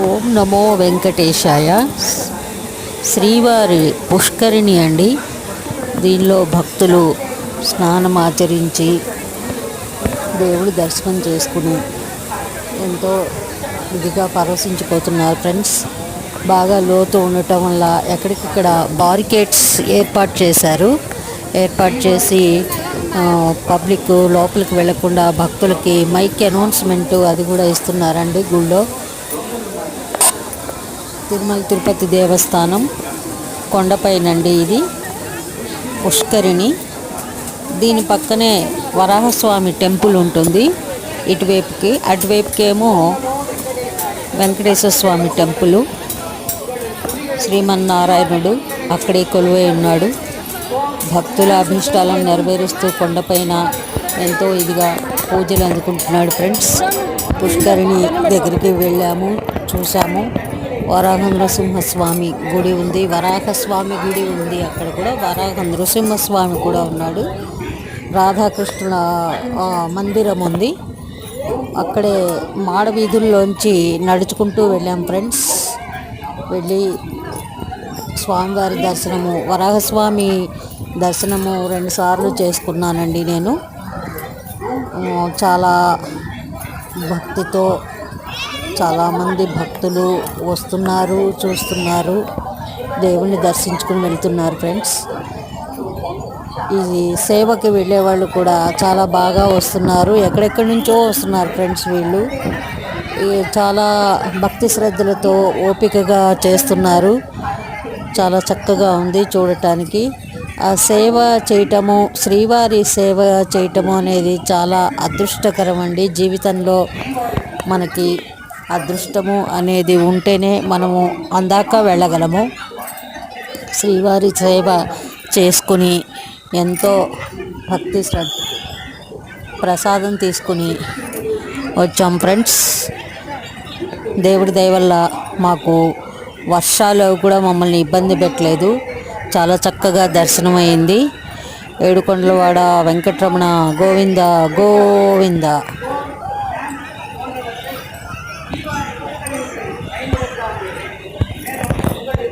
ఓం నమో వెంకటేశాయ. శ్రీవారి పుష్కరిణి అండి. దీనిలో భక్తులు స్నానం ఆచరించి దేవుడి దర్శనం చేసుకుని ఎంతో ఇదిగా పరవశించిపోతున్నారు ఫ్రెండ్స్. బాగా లోతు ఉండటం వల్ల ఎక్కడికక్కడ బారికేడ్స్ ఏర్పాటు చేసి పబ్లిక్ లోపలికి వెళ్లకుండా భక్తులకి మైక్ అనౌన్స్మెంట్ అది కూడా ఇస్తున్నారండి. గుళ్ళో తిరుమల తిరుపతి దేవస్థానం కొండపైనండి ఇది పుష్కరిణి. దీని పక్కనే వరాహస్వామి టెంపుల్ ఉంటుంది ఇటువైపుకి, అటువైపుకేమో వెంకటేశ్వర స్వామి టెంపుల్. శ్రీమన్నారాయణుడు అక్కడే కొలువై ఉన్నాడు. భక్తుల అభిష్టాలను నెరవేరుస్తూ కొండపైన ఎంతో ఇదిగా పూజలు అందుకుంటున్నాడు ఫ్రెండ్స్. పుష్కరిణి దగ్గరికి వెళ్ళాము, చూసాము. వరాహ నృసింహస్వామి గుడి ఉంది, వరాహస్వామి గుడి ఉంది. అక్కడ కూడా వరాహ నృసింహస్వామి కూడా ఉన్నాడు. రాధాకృష్ణుల మందిరం ఉంది. అక్కడే మాడ వీధుల్లోంచి నడుచుకుంటూ వెళ్ళాం ఫ్రెండ్స్. వెళ్ళి స్వామివారి దర్శనము, వరాహస్వామి దర్శనము 2 సార్లు చేసుకున్నానండి నేను. చాలా భక్తితో చాలామంది భక్తులు వస్తున్నారు, చూస్తున్నారు, దేవుణ్ణి దర్శించుకుని వెళ్తున్నారు ఫ్రెండ్స్. ఇది సేవకి వెళ్ళే వాళ్ళు కూడా చాలా బాగా వస్తున్నారు, ఎక్కడెక్కడి నుంచో వస్తున్నారు ఫ్రెండ్స్. వీళ్ళు చాలా భక్తి శ్రద్ధలతో ఓపికగా చేస్తున్నారు. చాలా చక్కగా ఉంది చూడటానికి. ఆ సేవ చేయటము, శ్రీవారి సేవ చేయటము అనేది చాలా అదృష్టకరం అండి. జీవితంలో మనకి అదృష్టము అనేది ఉంటేనే మనము అందాక వెళ్ళగలము. శ్రీవారి సేవ చేసుకుని ఎంతో భక్తి శ్రద్ధ ప్రసాదం తీసుకుని వచ్చాం ఫ్రెండ్స్. దేవుడి దయ వల్ల మాకు వర్షాలు కూడా మమ్మల్ని ఇబ్బంది పెట్టలేదు. చాలా చక్కగా దర్శనం అయింది. ఏడుకొండలవాడ వెంకటరమణ గోవింద గోవింద.